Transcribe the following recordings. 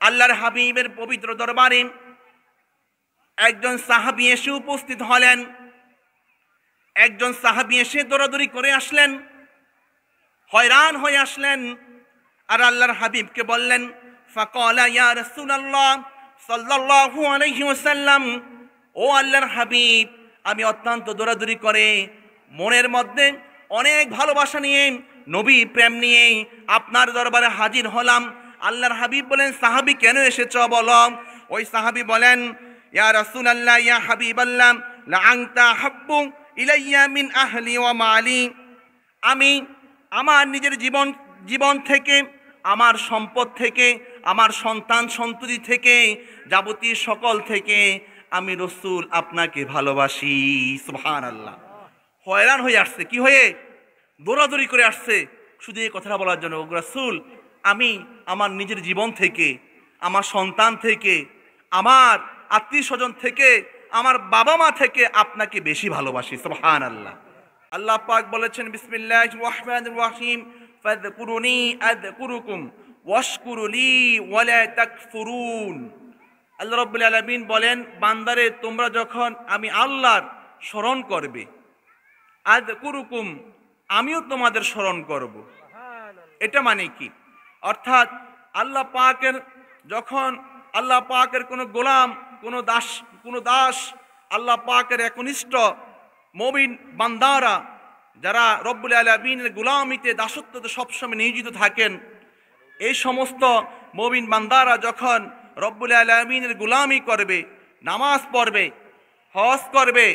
আল্লাহর হাবিবের পবিত্র দরবারে একজন সাহাবী এসে উপস্থিত হলেন। একজন সাহাবী এসে দৌড়াদৌড়ি করে আসলেন, হয়রান হয়ে আসলেন, আর আল্লাহর হাবিবকে বললেন, ফাকালা ইয়া রাসূলুল্লাহ সাল্লাল্লাহু আলাইহি ওয়াসাল্লাম, ও আল্লাহর হাবিব, আমি অত্যন্ত দৌড়াদৌড়ি করে মনের মধ্যে অনেক ভালোবাসা নিয়ে, নবী প্রেম নিয়ে আপনার দরবারে হাজির হলাম। আল্লাহর হাবিব বলেন, সাহাবী কেন এসেছ বলো? ওই সাহাবী বলেন, ইয়া রাসূলুল্লাহ ইয়া হাবিবাল্লাহ, লা আনতা হাব্বু ইলাইয়া মিন আহলি ওয়া মালি। আমি আমার নিজের জীবন থেকে, আমার সম্পদ থেকে, আমার সন্তান সন্ততি থেকে, যাবতীয় সকল থেকে আমি রাসূল আপনাকে ভালোবাসি। সুবহানাল্লাহ। হয়রান হয়ে আসছে, কি হয়ে? দৌড়াদৌড়ি করে আসছে শুধু এই কথাটা বলার জন্য, রাসূল আমি আমার নিজের জীবন থেকে, আমার সন্তান থেকে, আমার আত্মীয় স্বজন থেকে, আমার বাবা মা থেকে আপনাকে বেশি ভালোবাসি। সুবহানাল্লাহ। আল্লাহ পাক বলেছেন, বিসমিল্লাহির রহমানির রহিম, ফাযকুরুনি আযকুরুকুম ওয়াশকুরু লি ওয়ালা তাকফুরুন। আল্লাহ রাব্বুল আলামিন বলেন, বান্দারে তোমরা যখন আমি আল্লাহর স্মরণ করবে, আযকুরুকুম আমিও তোমাদের স্মরণ করব। এটা মানে কি? অর্থাৎ আল্লাহ পাকের যখন আল্লাহ পাকের কোনো গোলাম, কোনো দাস আল্লাহ পাকের একনিষ্ঠ মুমিন বান্দারা যারা রব্বুল আলামিনের গোলামিতে, দাসত্বতে সবসময় নিয়োজিত থাকেন, এই সমস্ত মুমিন বান্দারা যখন রব্বুল আলামিনের গোলামি করবে, নামাজ পড়বে, হজ করবে,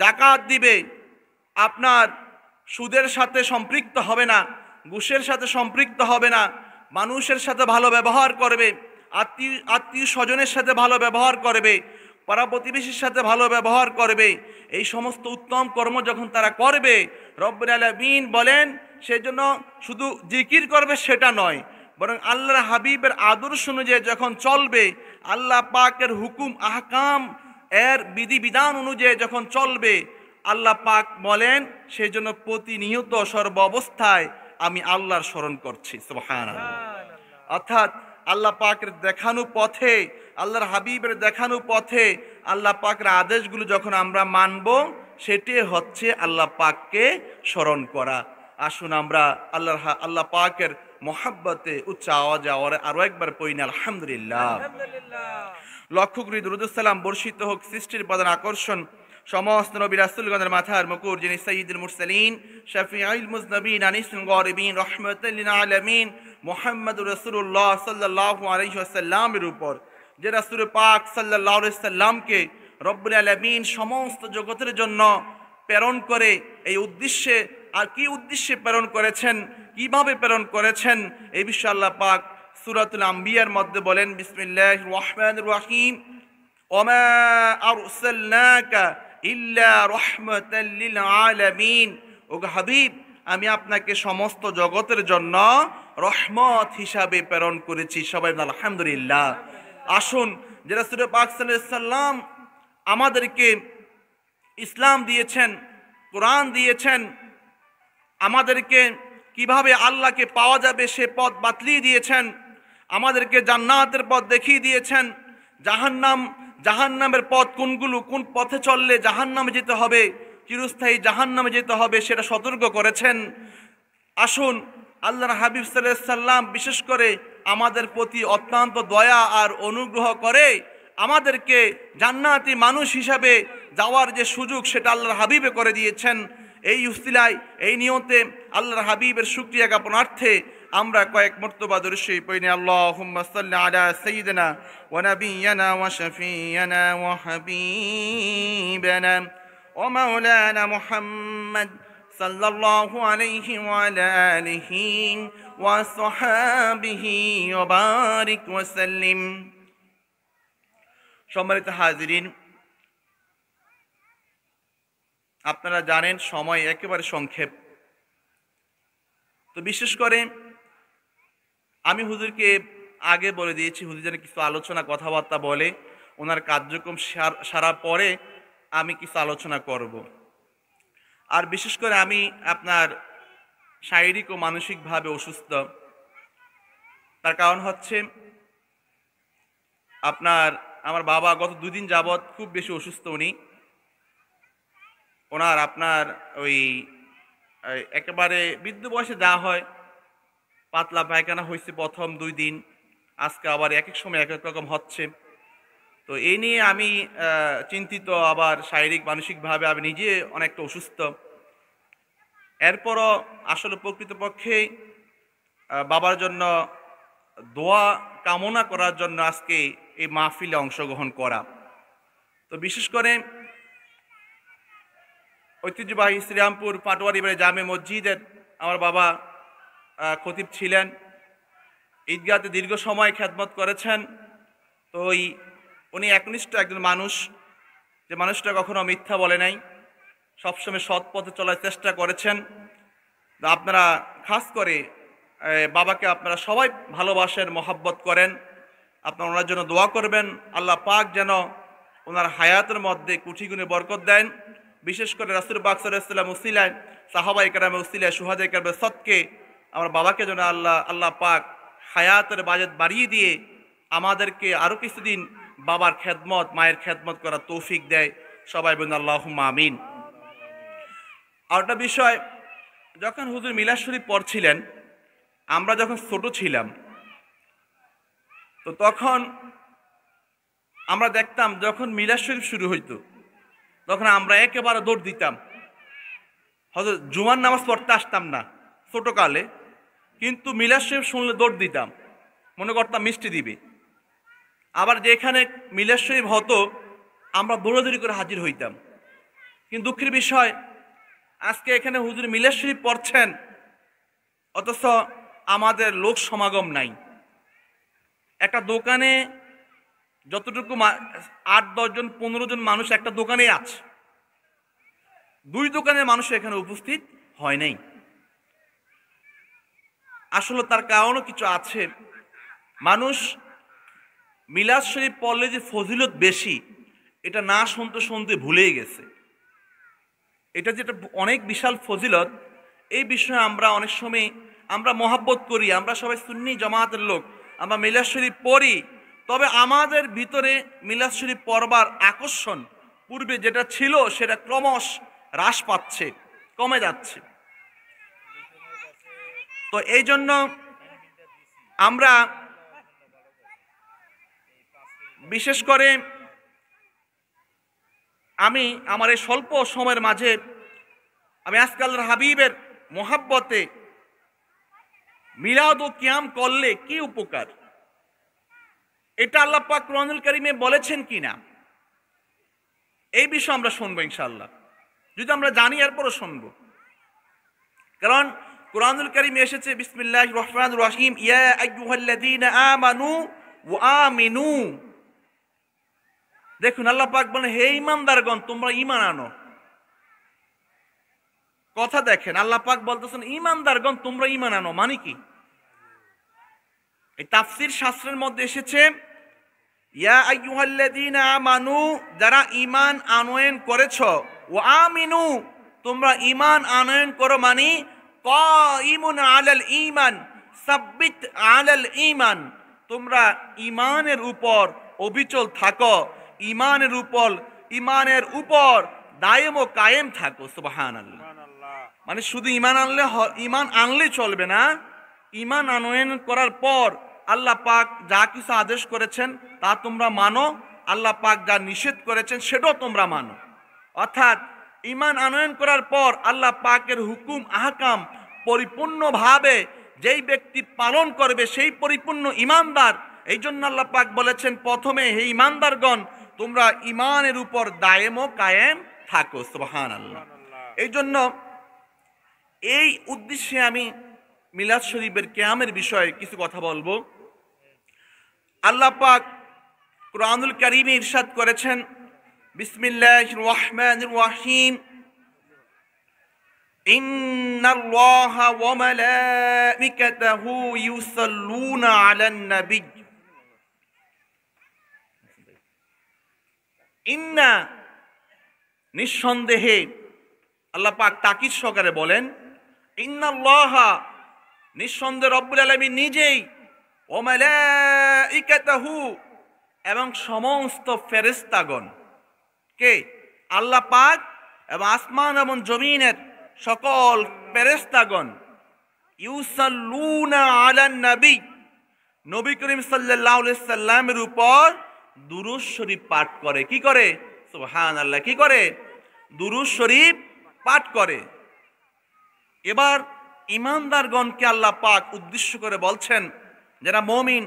যাকাত দিবে, আপনার সুদের সাথে সম্পৃক্ত হবে না, ঘুষের সাথে সম্পৃক্ত হবে না, মানুষের সাথে ভালো ব্যবহার করবে, আত্মীয় স্বজনের সাথে ভালো ব্যবহার করবে, পাড়া প্রতিবেশীর সাথে ভালো ব্যবহার করবে, এই সমস্ত উত্তম কর্ম যখন তারা করবে, রব্বুল আলামিন বলেন সেজন্য শুধু জিকির করবে সেটা নয়, বরং আল্লাহর হাবিবের আদর্শ অনুযায়ী যখন চলবে, আল্লাহ পাকের হুকুম আহকাম এর বিধিবিধান অনুযায়ী যখন চলবে, আল্লাহ পাক বলেন সেজন্য প্রতিনিয়ত সর্ব অবস্থায় আমি আল্লাহর স্মরণ করছি। সুবহানাল্লাহ। অর্থাৎ আল্লাহ পাকের দেখানো পথে, আল্লাহর হাবিবের দেখানো পথে আল্লাহ পাকের আদেশগুলো যখন আমরা মানব, সেটাই হচ্ছে আল্লাহ পাককে স্মরণ করা। আসুন আমরা আল্লাহ পাকের মোহাব্বতে উচ্চ আওয়াজে আরো একবার পড়ি না আলহামদুলিল্লাহ। লক্ষ করি দুরূদ সালাম বর্ষিত হোক সৃষ্টির প্রধান আকর্ষণ, সমস্ত নবী রাসূলগণের মাথার মুকুট, যিনি সাইয়্যিদুল মুরসালিন, শাফিউল মুযনিবিন, আনিসুল গারিবিন, রাহমাতুল লিল আলামিন, মুহাম্মদুর রাসূলুল্লাহ সাল্লাল্লাহু আলাইহি ওয়াসাল্লামের উপর, যে রাসূল পাক সাল্লাল্লাহু আলাইহি ওয়াসাল্লামকে রব্বুল আলামিন সমস্ত জগতের জন্য প্রেরণ করে, এই উদ্দেশ্যে, আর কি উদ্দেশ্যে প্রেরণ করেছেন, কিভাবে প্রেরণ করেছেন, এই বিষয়ে আল্লাহ পাক সূরাতুল আম্বিয়ার মধ্যে বলেন, বিসমিল্লাহির রহমানির রহিম, ওমা আরসালনাকা ইল্লা রাহমাতাল লিল আলামিন। ও হাবিব, আমি আপনাকে সমস্ত জগতের জন্য রহমত হিসাবে প্রেরণ করেছি। সবাই আলহামদুলিল্লাহ। আসুন, যে রাসূল পাক সাল্লাল্লাহু আলাইহি সাল্লাম আমাদেরকে ইসলাম দিয়েছেন, কোরআন দিয়েছেন, আমাদেরকে কিভাবে আল্লাহকে পাওয়া যাবে সে পথ বাতলিয়ে দিয়েছেন, আমাদেরকে জান্নাতের পথ দেখিয়ে দিয়েছেন, জাহান্নামের পথ কোনগুলো, কোন পথে চললে জাহান্নামে যেতে হবে, চিরস্থায়ী জাহান্নামে যেতে হবে সেটা সতর্ক করেছেন। আসুন, আল্লাহর হাবিব সাল্লাল্লাহু আলাইহি সাল্লাম বিশেষ করে আমাদের প্রতি অত্যন্ত দয়া আর অনুগ্রহ করে আমাদেরকে জান্নাতি মানুষ হিসাবে যাওয়ার যে সুযোগ, সেটা আল্লাহর হাবিবে করে দিয়েছেন। এই উসিলায়, এই নিয়তে আল্লাহর হাবিবের শুকরিয়া জ্ঞাপনার্থে আমরা কয়েক মর্তবা দরুদ শরীফ পড়ি। আল্লাহুম্মা সাল্লি আলা সাইয়্যিদিনা ওয়া নাবিয়্যিনা ওয়া শাফিয়্যানা ওয়া হাবিবানা ওয়া মাওলানা মুহাম্মদ সাল্লাল্লাহু আলাইহি ওয়া আলা আলিহি ওয়া সাহবিহি ওয়া বারিক ওয়া সাল্লিম। সম্মানিত হাজিরিন, আপনারা জানেন সময় একেবারে সংক্ষেপ, তো বিশেষ করে আমি হুজুরকে আগে বলে দিয়েছি, হুজুর যেন কিছু আলোচনা কথাবার্তা বলে, ওনার কার্যক্রম সারার পরে আমি কিছু আলোচনা করব। আর বিশেষ করে আমি আপনার শারীরিক ও মানসিকভাবে অসুস্থ, তার কারণ হচ্ছে আমার বাবা গত 2 দিন যাবৎ খুব বেশি অসুস্থ। ওনার ওই একেবারে বৃদ্ধ বয়সে যা হয়, পাতলা পায়খানা হয়েছে প্রথম 2 দিন, আজকে আবার এক এক সময় এক এক রকম হচ্ছে। তো এই নিয়ে আমি চিন্তিত, আবার শারীরিক মানসিকভাবে আমি নিজে অনেকটা অসুস্থ। এরপরও আসলে প্রকৃতপক্ষে বাবার জন্য দোয়া কামনা করার জন্য আজকে এই মাহফিলে অংশগ্রহণ করা। তো বিশেষ করে ঐতিহ্যবাহী শ্রীরামপুর পাটোয়ারি বাড়ি জামে মসজিদের আমার বাবা খতিব ছিলেন, ঈদগাহতে দীর্ঘ সময় খেদমত করেছেন। তো উনি একনিষ্ঠ একজন মানুষ, যে মানুষটা কখনো মিথ্যা বলে নাই, সবসময় সৎ পথে চলার চেষ্টা করেছেন। আপনারা খাস করে বাবাকে আপনারা সবাই ভালোবাসেন, মহাব্বত করেন, আপনারা ওনার জন্য দোয়া করবেন। আল্লাহ পাক যেন ওনার হায়াতের মধ্যে কোটি গুণে বরকত দেন। বিশেষ করে রাসূল পাক সাল্লাল্লাহু আলাইহি ওয়াসাল্লাম উসিলায়, সাহাবায়ে কেরামের উসিলায়, শুহাদায়ে কেরামের সদকে আমার বাবাকে যেন আল্লাহ পাক হায়াতের বাজেট বাড়িয়ে দিয়ে আমাদেরকে আরও কিছুদিন বাবার খেদমত, মায়ের খেদমত করার তৌফিক দেয়। সবাই বলুন আল্লাহুম্মা আমিন। আরেকটা বিষয়, যখন হুজুর মিলাদ শরীফ পড়ছিলেন, আমরা যখন ছোট ছিলাম, তো তখন আমরা দেখতাম যখন মিলাদ শরীফ শুরু হইতো তখন আমরা একেবারে দৌড় দিতাম। হয়তো জুমার নামাজ পড়তে আসতাম না ছোটকালে, কিন্তু মিলাদ শরীফ শুনলে দৌড় দিতাম, মনে করতাম মিষ্টি দিবে। আবার যেখানে মিলাদ শরীফ হতো আমরা দৌড়াদৌড়ি করে হাজির হইতাম। কিন্তু দুঃখের বিষয়, আজকে এখানে হুজুর মিলাদ শরীফ পড়ছেন, অথচ আমাদের লোক সমাগম নাই। একটা দোকানে যতটুকু 8-10 জন 15 জন মানুষ একটা দোকানে আছে, 2 দোকানের মানুষ এখানে উপস্থিত হয় নাই। আসলে তার কারণও কিছু আছে। মানুষ মিলাদ শরীফ পড়লে যে ফজিলত বেশি, এটা না শুনতে শুনতে ভুলেই গেছে। এটা যেটা অনেক বিশাল ফজিলত, এই বিষয়ে আমরা অনেক সময় আমরা মহাব্বত করি, আমরা সবাই সুন্নি জামাতের লোক, আমরা মিলাদ শরীফ পড়ি, তবে আমাদের ভিতরে মিলাদ শরীফ পড়বার আকর্ষণ পূর্বে যেটা ছিল সেটা ক্রমশ হ্রাস পাচ্ছে, কমে যাচ্ছে। তো এই জন্য আমরা বিশেষ করে আমি আমার এই স্বল্প সময়ের মাঝে আমি আজকাল হাবিবের মোহাব্বতে মিলাদ ও কিয়াম করলে কি উপকার, এটা আল্লাহ পাক কোরআনুল কারীমে বলেছেন কিনা, এই বিষয়ে আমরা শুনবো ইনশাআল্লাহ। যদি আমরা জানি এরপরও শুনবো, কারণ কোরআনুল কারীমে এসেছে বিসমিল্লাহির রহমানির রহিম, ইয়া আইয়ুহাল্লাযীনা আমানু ওয়া আমিনু। দেখুন আল্লাহ পাক বলেন, হে ঈমানদারগণ তোমরা ঈমান আনো। কথা দেখেন, আল্লাহ পাক বলতেছেন ঈমানদারগণ তোমরা ঈমান আনো, মানে কি? এই তাফসীর শাস্ত্রের মধ্যে এসেছে ইয়া আইয়ুহাল্লাযীনা আমানু, যারা ঈমান আনয়ন করেছো, ওয়া আমিনু তোমরা ঈমান আনয়ন করো, মানে কাইমুন আলাল ঈমান সাব্বিত আলাল ঈমান, তোমরা ঈমানের উপর অবিচল থাকো, ঈমানের উপর দায়েম ও কায়েম থাকো। সুবহানাল্লাহ। মানে শুধু ঈমান আনলে চলবে না, ঈমান আনয়ন করার পর আল্লাহ পাক যা কিছু আদেশ করেছেন তা তোমরা মানো, আল্লাহ পাক যা নিষেধ করেছেন সেটাও তোমরা মানো। অর্থাৎ ঈমান আনয়ন করার পর আল্লাহ পাকের হুকুম আহকাম পরিপূর্ণভাবে যেই ব্যক্তি পালন করবে সেই পরিপূর্ণ ঈমানদার। এই জন্য আল্লাহ পাক বলেছেন প্রথমে, হে ঈমানদারগণ তোমরা ঈমানের উপর দায়েম ও কায়েম থাকো। সুবহানাল্লাহ। এই জন্য এই উদ্দেশ্যে আমি মিলাদ শরীফের কিয়ামের বিষয়ে কিছু কথা বলবো। আল্লাহ পাক কোরআনুল কারীমে ইরশাদ করেছেন বিসমিল্লাহির রহমানির রহিম, ইন্নাল্লাহা ওয়া মালাইকাতাহু ইউসাল্লুনা আলান নবী। ইন্না নিঃসন্দেহে, আল্লাহ পাক তাকিদ সহকারে বলেন, ইন্নাল্লাহা নিঃসন্দেহে রব্বুল আলামিন নিজেই, ওয়া মালাইকাতাহু এবং সমস্ত ফেরেশতাগণ কে? আল্লাহ পাক এবং আসমান এবং জমিনের সকল ফেরেশতাগণ ইউসাল্লুনা আলান নবী, নবী করিম সাল্লাল্লাহু আলাইহি সাল্লামের উপর দুরূদ শরীফ পাঠ করে। কি করে? সুবহানাল্লাহ। কি করে? দুরূদ শরীফ পাঠ করে। এবার ঈমানদারগণকে আল্লাহ পাক উদ্দেশ্য করে বলছেন, যারা মুমিন,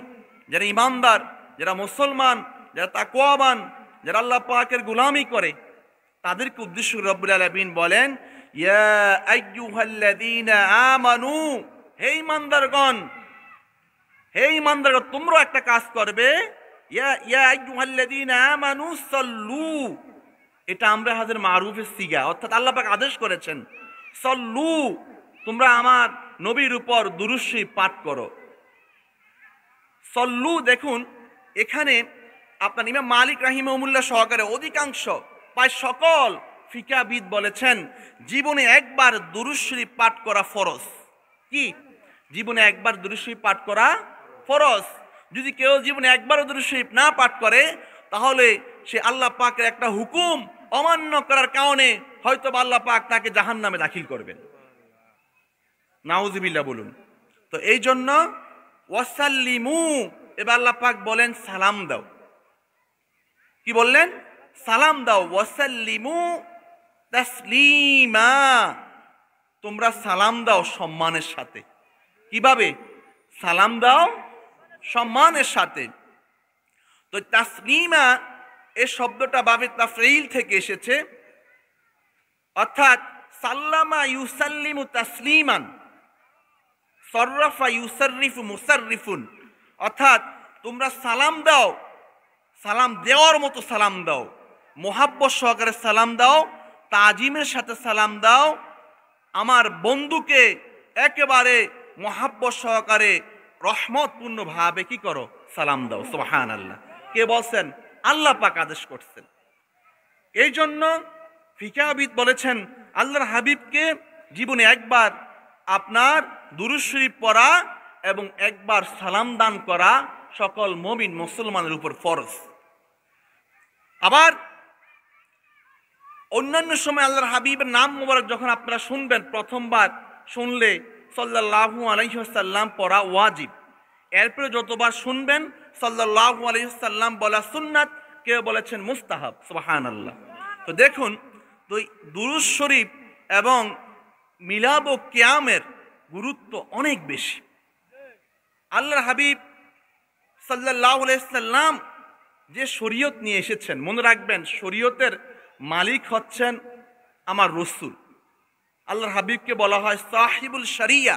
যারা ঈমানদার, যারা মুসলমান, যারা তাকওয়াবান, যারা আল্লাহ পাকের গোলামি করে, তাদেরকে উদ্দেশ্য করে রব্বুল আলামিন বলেন, ইয়া আইয়ুহাল্লাযীনা আমানু, হে ঈমানদারগণ, হে ঈমানদারগণ, তোমরা একটা কাজ করবে। ইয়া আইয়ুহাল্লাযীনা আমানু সাল্লু, এটা আমরা হাজির মারুফের সিগা, অর্থাৎ আল্লাহ পাক আদেশ করেছেন, সাল্লু, তোমরা আমার নবীর উপর দুরূদ শরীফ পাঠ করো। সল্লু, দেখুন এখানে আপনার ইমাম মালিক রাহিমাহুল্লাহ সহকারে অধিকাংশ প্রায় সকল ফিকাহবিদ বলেছেন জীবনে একবার দুরূদ শরীফ পাঠ করা ফরজ। কি? জীবনে একবার দুরূদ শরীফ পাঠ করা ফরজ। যদি কেউ জীবনে একবারও দুরূদ শরীফ না পাঠ করে, তাহলে সে আল্লাহ পাকের একটা হুকুম অমান্য করার কারণে হয়তো আল্লাহ পাক তাকে জাহান্নামে দাখিল করবেন। নাউযুবিল্লাহ বলুন। তো এই জন্য ওয়াসাল্লিমু, এবার আল্লাহ পাক বলেন সালাম দাও। কি বললেন? সালাম দাও। ওয়াসাল্লিমু তাসলিমা, তোমরা সালাম দাও সম্মানের সাথে। কিভাবে? সালাম দাও সম্মানের সাথে। তো তাসলিমা এই শব্দটা বাবে তাফঈল থেকে এসেছে, অর্থাৎ সাল্লামা ইউসাল্লিমু তাসলিমান, সররাফা ইউসাররিফু মুসাররিফুন, অর্থাৎ তোমরা সালাম দাও, সালাম দেওয়ার মতো সালাম দাও, মোহাব্বত সহকারে সালাম দাও, তাজিমের সাথে সালাম দাও। আমার বন্ধুকে একেবারে মোহাব্বত সহকারে রহমতপূর্ণ ভাবে কি করো? সালাম দাও। সুবহানাল্লাহ। কে বলছেন? আল্লাহ পাক আদেশ করছেন। এই জন্য ফিকাহবিদ বলেছেন আল্লাহর হাবিবকে জীবনে একবার আপনার দুরূদ শরীফ পড়া এবং একবার সালাম দান করা সকল মুমিন মুসলমানের উপর ফরজ। আবার অন্যান্য সময় আল্লাহর হাবিবের নাম মোবারক যখন আপনারা শুনবেন, প্রথমবার শুনলে সাল্লাল্লাহু আলাইহি ওয়াসাল্লাম পড়া ওয়াজিব। এরপরে যতবার শুনবেন সাল্লাল্লাহু আলাইহি ওয়াসাল্লাম বলা সুন্নাত, কেউ বলেছেন মুস্তাহাব। সুবহানাল্লাহ। তো দেখুন, তো দুরূদ শরীফ এবং মিলাদ ও কিয়ামের গুরুত্ব অনেক বেশি। আল্লাহর হাবিব সাল্লাল্লাহু আলাইহি ওয়াসাল্লাম যে শরীয়ত নিয়ে এসেছেন, মনে রাখবেন শরীয়তের মালিক হচ্ছেন আমার রাসূল। আল্লাহর হাবিবকে বলা হয় সাহিবুল শরিয়া,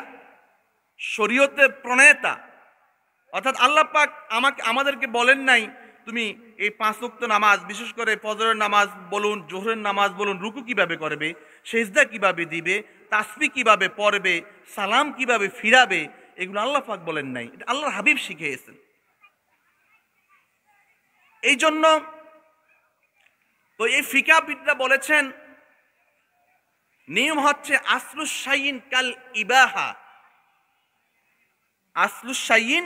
শরীয়তের প্রণেতা। অর্থাৎ আল্লাহ পাক আমাদেরকে বলেন নাই তুমি এই 5 ওয়াক্ত নামাজ, বিশেষ করে ফজরের নামাজ বলুন, জোহরের নামাজ বলুন, রুকু কিভাবে করবে, সিজদা কিভাবে দিবে, তাসবিহ কিভাবে পড়বে, সালাম কিভাবে ফিরাবে, এগুলো আল্লাহ পাক বলেন নাই, এটা আল্লাহর হাবিব শিখিয়েছেন। এই জন্য তো এই ফিকাহবিদরা বলেছেন নিয়ম হচ্ছে আসলুস শাইইন কাল ইবাহা, আসলুস শাইইন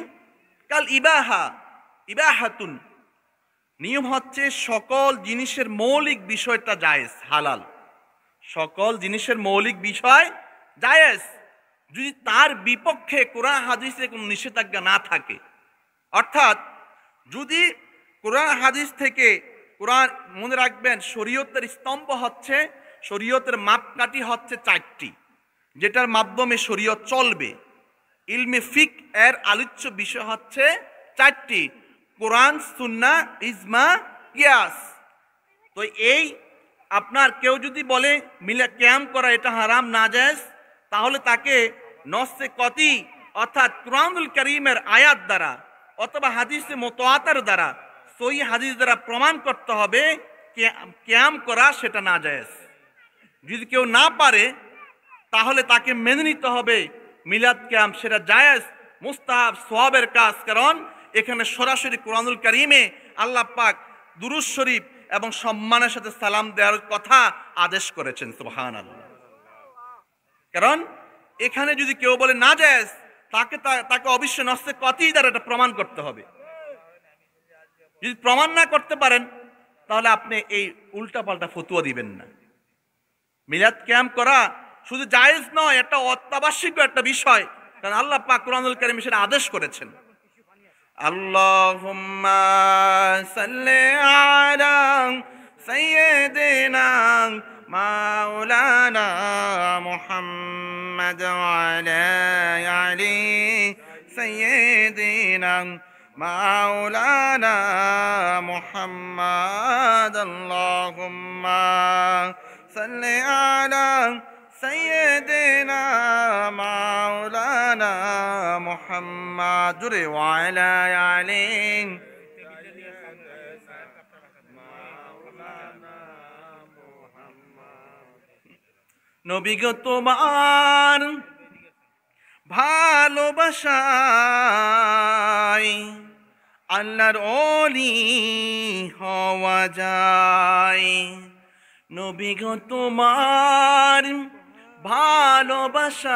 কাল ইবাহা, ইবাহাতুন, নিয়ম হচ্ছে সকল জিনিসের মৌলিক বিষয়টা জায়েজ, হালাল। সকল জিনিসের মৌলিক বিষয় জায়েজ, যদি তার বিপক্ষে কোরআন হাদিসে কোনো নিষেধাজ্ঞা না থাকে। অর্থাৎ যদি কোরআন হাদিস থেকে, কোরআন মনে রাখবেন শরীয়তের স্তম্ভ হচ্ছে, শরীয়তের মাপকাঠি হচ্ছে 4টি, যেটার মাধ্যমে শরীয়ত চলবে। ইলমে ফিক এর আলোচ্য বিষয় হচ্ছে 4টি, কোরআন, সুন্নাহ, ইজমা, কিয়াস। তো এই আপনার কেউ যদি বলে মিলে কিয়াম করা এটা হারাম নাজায়েজ, তাহলে তাকে নসে কতি অর্থাৎ কুরআনুল কারীমের আয়াত দ্বারা অথবা হাদিসে মুতাওয়াতির দ্বারা, সহিহ হাদিস দ্বারা প্রমাণ করতে হবে কিয়াম করা সেটা নাজায়েজ। যদি কেউ না পারে তাহলে তাকে মেনে নিতে হবে মিলাদ কিয়াম সেটা জায়েজ, মুস্তাহাব, সওয়াবের কাজ। কারণ এখানে সরাসরি কুরআনুল কারীমে আল্লাহ পাক দুরূদ শরীফ এবং সম্মানের সাথে সালাম দেওয়ার কথা আদেশ করেছেন। সুবহানাল্লাহ। কারণ এখানে যদি কেউ বলে না জায়েজ, তাকে অবশ্যই নসে কতি দ্বারা এটা প্রমাণ করতে হবে। যদি প্রমাণ না করতে পারেন তাহলে আপনি এই উল্টাপাল্টা ফতুয়া দিবেন না। মিলাদ ক্যাম্প করা শুধু জায়েজ নয়, এটা অত্যাবশ্যক একটা বিষয়, কারণ আল্লাহ পাক কুরআনুল কারীমে সেটা আদেশ করেছেন। আল্লাহুম্মা সাল্লি আলা সাইয়্যিদিনা মাওলানা মুহাম্মাদ ওয়া আলা আলি সাইয়্যিদিনা মাওলানা মুহাম্মাদ। আল্লাহুম্মা সাল্লি আলা সাইয়্যিদিনা মাওলানা মুহাম্মাদ ওয়া আলা আলি নবী গো তোমার ভালোবাসায় আল্লাহর ওলি হওয়া যায়। নবী গো তোমার ভালোবাসায়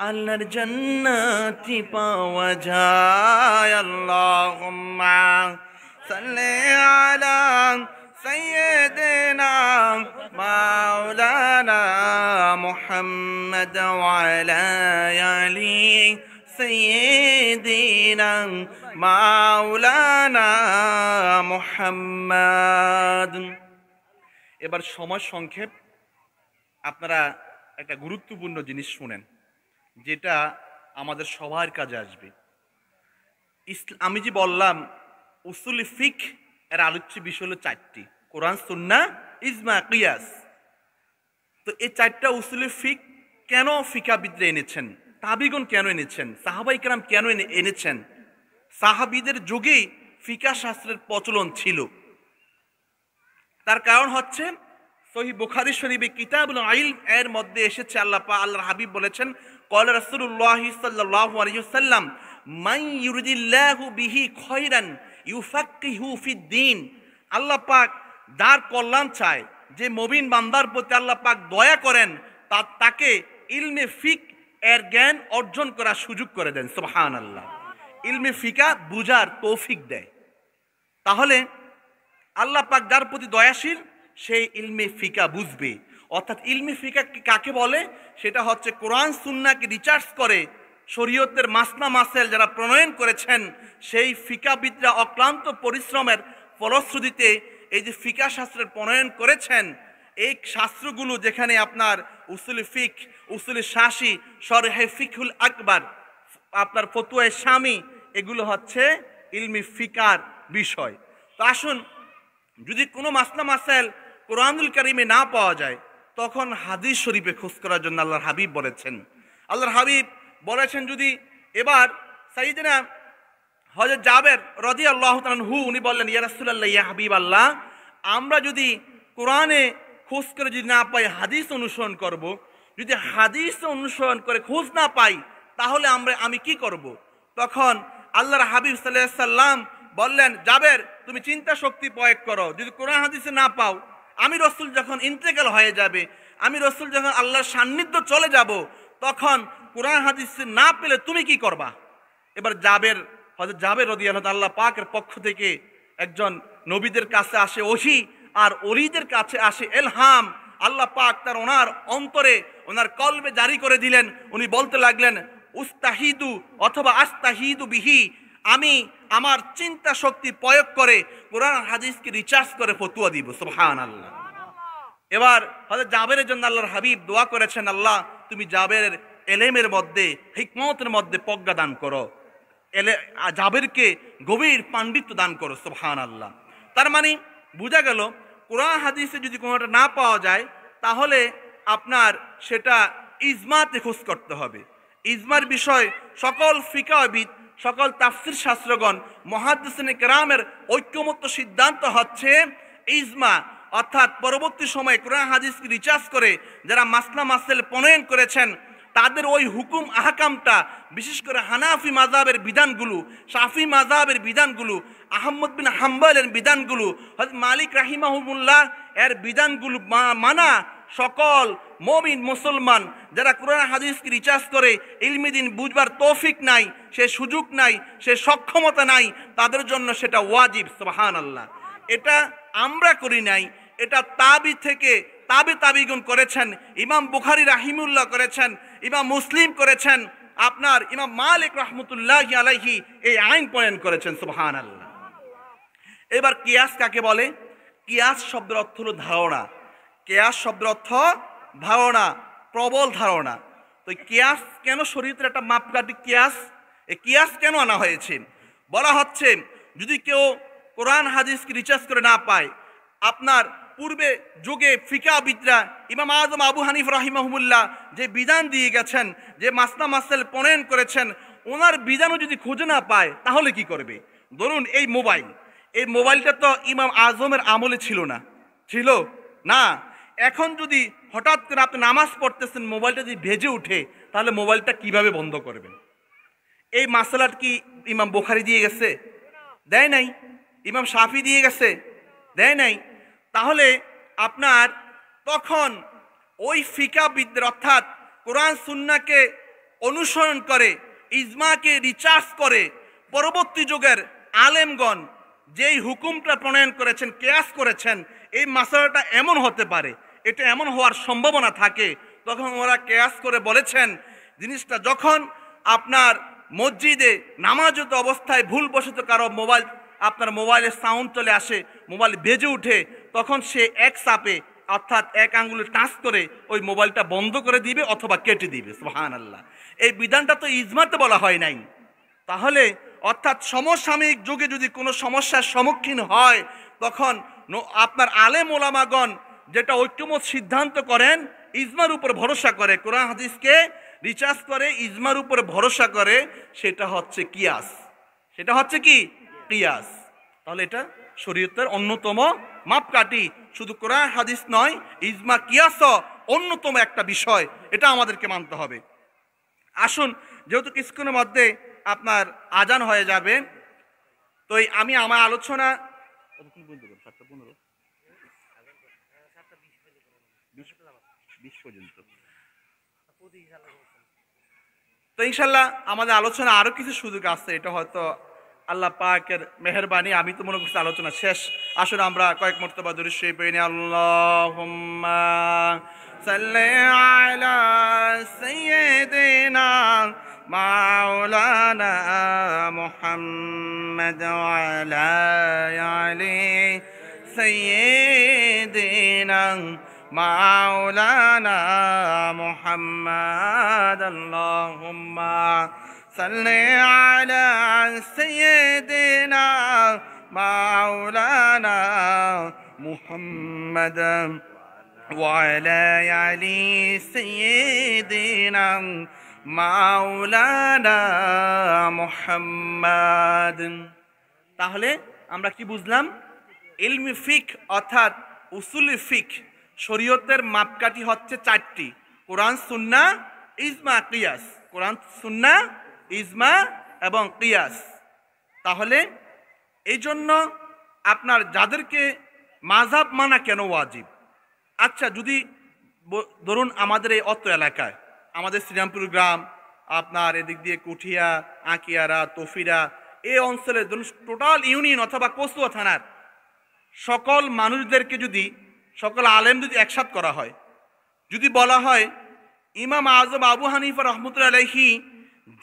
আল্লাহর জান্নাতি পাওয়া যায়। আল্লাহুম্মা সাল্লি আলা সাইয়্যিদিনা মাওলানা মুহাম্মাদ ওয়া আলা আলি সাইয়্যিদিনা মাওলানা মুহাম্মাদ। এবার সময় সংক্ষেপ, আপনারা একটা গুরুত্বপূর্ণ জিনিস শুনেন যেটা আমাদের সবার কাজে আসবে। আমি যে বললাম উসুল ফিক এর আলোচ্য বিষয় হলো চারটি: কোরআন, সুন্নাহ, ইজমা, কিয়াস। তো এই চারটা উসুল ফিক কেন ফিকাবিদরা এনেছেন, তাবিগণ কেন এনেছেন, সাহাবাই কেরাম কেন এনেছেন? সাহাবিদের যুগেই ফিকা শাস্ত্রের প্রচলন ছিল। তার কারণ হচ্ছে সহিহ বুখারী শরীফে কিতাবুল ইলম এর মধ্যে এসেছে, আল্লাহর হাবিব বলেছেন, ক্বালা রাসূলুল্লাহ সাল্লাল্লাহু আলাইহি ওয়াসাল্লাম মান ইউরিদিল্লাহু বিহি খায়রান ইউফাক্কিহু ফিদ্দীন। আল্লাহ পাক যার কল্যাণ চায়, যে মুমিন বান্দার প্রতি আল্লাহ পাক দয়া করেন, তাকে ইলমে ফিক এর জ্ঞান অর্জন করার সুযোগ করে দেন। সুবহানাল্লাহ। ইলমে ফিকা বুঝার তৌফিক দেয়। তাহলে আল্লাহ পাক যার প্রতি দয়াশীল সেই ইলমে ফিকা বুঝবে। অর্থাৎ ইলমে ফিকা কাকে বলে? সেটা হচ্ছে কোরআন সুন্নাহকে রিসার্চ করে শরীয়তের মাসনা মাসেল যারা প্রণয়ন করেছেন, সেই ফিকাবিদরা অক্লান্ত পরিশ্রমের ফলশ্রুতিতে এই যে ফিকা শাস্ত্রের প্রণয়ন করেছেন, এই শাস্ত্রগুলো যেখানে আপনার উসুল ফিক, উসুল শাসি, শরহে ফিকহুল আকবার, আপনার ফতুয়া শামি, এগুলো হচ্ছে ইলমি ফিকার বিষয়। তো আসুন, যদি কোনো মাসলা মাসাইল কোরআনুল কারীমে না পাওয়া যায়, তখন হাদিস শরীফে খোঁজ করার জন্য আল্লাহর হাবিব বলেছেন। আল্লাহর হাবিব বলেছেন, যদি এবার সাইয়েদনা হযরত জাবের রাদিয়াল্লাহু তাআলা আনহু উনি বললেন, ইয়া রাসূলুল্লাহ, ইয়া হাবিবাল্লাহ, আমরা যদি কোরআনে খোঁজ করে যদি না পাই, হাদিস অনুসরণ করব। যদি হাদিস অনুসরণ করে খোঁজ না পাই, তাহলে আমি কি করব? তখন আল্লাহর হাবিব সাল্লাল্লাহু আলাইহি সাল্লাম বললেন, জাবের, তুমি চিন্তা শক্তি প্রয়োগ করো। যদি কোরআন হাদিসে না পাও, আমি রাসূল যখন ইন্তেকাল হয়ে যাবে, আমি রাসূল যখন আল্লাহর সান্নিধ্য চলে যাব, তখন কোরআন হাদিসে না পেলে তুমি কি করবা? এবার হযরত জাবের রাদিয়াল্লাহু তাআলা, আল্লাহ পাকের পক্ষ থেকে একজন নবীদের কাছে আসে ওহী, আর ওলিদের কাছে আসে ইলহাম। আল্লাহ পাক তার ওনার অন্তরে, ওনার কলবে জারি করে দিলেন। উনি বলতে লাগলেন, উস্তাহিদু অথবা আস্তাহিদু বিহি, আমি আমার চিন্তা শক্তি প্রয়োগ করে কোরআন হাদিসকে রিসার্চ করে ফতোয়া দিব। সুবহানাল্লাহ। এবার হযরত জাবেরের জন্য আল্লাহর হাবিব দোয়া করেছেন, আল্লাহ তুমি জাবেরের এলেমের মধ্যে, হিকমতের মধ্যে প্রজ্ঞা দান করো, জাবেরকে গভীর পাণ্ডিত্য দান করো। সুবহানাল্লাহ। তার মানে বোঝা গেল, কোরআন হাদিসে যদি কোনোটা না পাওয়া যায়, তাহলে আপনার সেটা ইজমাতে খোঁজ করতে হবে। ইজমার বিষয় সকল ফিকাহবিদ, সকল তাফসির শাস্ত্রগণ, মুহাদ্দিসিনে কেরামের ঐক্যমত্য সিদ্ধান্ত হচ্ছে ইজমা। অর্থাৎ পরবর্তী সময়ে কোরআন হাদিসকে রিসার্চ করে যারা মাসলা মাসাইল প্রণয়ন করেছেন, তাদের ওই হুকুম আহকামটা, বিশেষ করে হানাফি মাযহাবের বিধানগুলো, শাফি মাযহাবের বিধানগুলো, আহমদ বিন হাম্বলের বিধানগুলো, হযরত মালিক রাহিমাহুল্লাহ এর বিধানগুলো মানা সকল মুমিন মুসলমান যারা কোরআন হাদিসকে রিসার্চ করে ইলমি দ্বীন বুঝবার তৌফিক নাই, সে সুযোগ নাই, সে সক্ষমতা নাই, তাদের জন্য সেটা ওয়াজিব। সুবহানাল্লাহ। এটা আমরা করি নাই, এটা তাবি থেকে তাবিগুন করেছেন। ইমাম বুখারী রাহিমাহুল্লাহ করেছেন, ইমাম মুসলিম করেছেন, আপনার ইমাম মালিক রাহমাতুল্লাহি আলাইহি এই আইন প্রণয়ন করেছেন। সুবহানাল্লাহ। এবার কিয়াস কাকে বলে? কিয়াস শব্দের অর্থ হলো ধারণা। কিয়াস শব্দের অর্থ ধারণা, প্রবল ধারণা। তো কিয়াস কেন শরীয়তের একটা মাপকাঠি? কিয়াস, এই কিয়াস কেন আনা হয়েছে? বলা হচ্ছে যদি কেউ কোরআন হাদিসকে রিসার্চ করে না পায়, আপনার পূর্বে যুগে ফিকাহবিদরা ইমাম আজম আবু হানিফা রাহিমাহুল্লাহ যে বিধান দিয়ে গেছেন, যে মাসলা মাসাইল প্রণয়ন করেছেন, ওনার বিধানও যদি খুঁজে না পায় তাহলে কি করবে? ধরুন এই মোবাইলটা তো ইমাম আজমের আমলে ছিল না, ছিল না। এখন যদি হঠাৎ করে আপনি নামাজ পড়তেছেন, মোবাইলটা যদি ভেজে উঠে, তাহলে মোবাইলটা কিভাবে বন্ধ করবেন? এই মাসালাটা কি ইমাম বুখারী দিয়ে গেছে? দেয় নাই। ইমাম শাফি দিয়ে গেছে? দেয় নাই। তাহলে আপনার তখন ওই ফিকাহবিদদের অর্থাৎ কোরআন সুন্নাহকে অনুসরণ করে, ইজমাকে রিসার্চ করে পরবর্তী যুগের আলেমগণ যেই হুকুমটা প্রণয়ন করেছেন, কিয়াস করেছেন, এই মাসালাটা এমন হতে পারে, এটা এমন হওয়ার সম্ভাবনা থাকে, তখন ওরা কিয়াস করে বলেছেন জিনিসটা যখন আপনার মসজিদে নামাজরত অবস্থায় ভুলবশত কারো আপনার মোবাইলের সাউন্ড চলে আসে, মোবাইল বেজে উঠে, তখন সে এক চাপে অর্থাৎ এক আঙ্গুলে টাচ করে ওই মোবাইলটা বন্ধ করে দিবে অথবা কেটে দিবে। সুবহানাল্লাহ। এই বিধানটা তো ইজমাতে বলা হয় নাই। তাহলে অর্থাৎ সমসাময়িক যুগে যদি কোনো সমস্যার সম্মুখীন হয়, তখন আপনার আলেম ওলামাগণ যেটা ঐক্যমত সিদ্ধান্ত করেন, ইজমার উপর ভরসা করে, কোরআন হাদিসকে রিসার্চ করে ইজমার উপর ভরসা করে, সেটা হচ্ছে কিয়াস। সেটা হচ্ছে কি? কিয়াস। তাহলে এটা শরীয়তের অন্যতম মাপকাঠি। শুধু কোরআন হাদিস নয়, ইজমা কিয়াসও অন্যতম একটা বিষয়, এটা আমাদেরকে মানতে হবে। আসুন, যেহেতু কিছুক্ষণের মধ্যে আপনার আজান হয়ে যাবে, তো আমি আমার আলোচনা 7:20 পর্যন্ত, তো ইনশাল্লাহ আমাদের আলোচনা আরো কিছু সুযোগ আছে, এটা হয়তো আল্লাহ পাকের মেহেরবানি। আমি তো মনে করছি আলোচনা শেষ। আসলে আমরা কয়েক মর্তবা দরুদ শরীফ পড়ি, আল্লাহুম্মা সাল্লি আলা সাইয়্যিদিনা মাওলানা মুহাম্মদ ওয়া আলা আলি সাইয়্যিদিনা মাওলানা মুহাম্মদ। আল্লাহুম্মা সাল্লি আলা সাইয়্যিদিনা মাওলানা মুহাম্মদ ওয়া আলা আলি সাইয়্যিদিনা মাওলানা মুহাম্মদ। তাহলে আমরা কি বুঝলাম? ইলমি ফিক অর্থাৎ উসুলি ফিক, শরীয়তের মাপকাঠি হচ্ছে চারটি: কোরআন, সুন্নাহ, ইজমা, কিয়াস। কোরআন, সুন্নাহ, ইজমা এবং কিয়াস। তাহলে এই জন্য আপনার যাদেরকে মাযহাব মানা কেন ওয়াজিব? আচ্ছা, যদি ধরুন আমাদের এই অত্র এলাকায়, আমাদের শ্রীরামপুর গ্রাম, আপনার এদিক দিয়ে কুঠিয়া, আঁকিয়ারা, তফিরা, এই অঞ্চলের ধরুন টোটাল ইউনিয়ন অথবা কসুয়া থানার সকল মানুষদেরকে যদি, সকল আলেম যদি একসাথ করা হয়, যদি বলা হয় ইমাম আজম আবু হানিফা রাহমাতুল্লাহি আলাইহি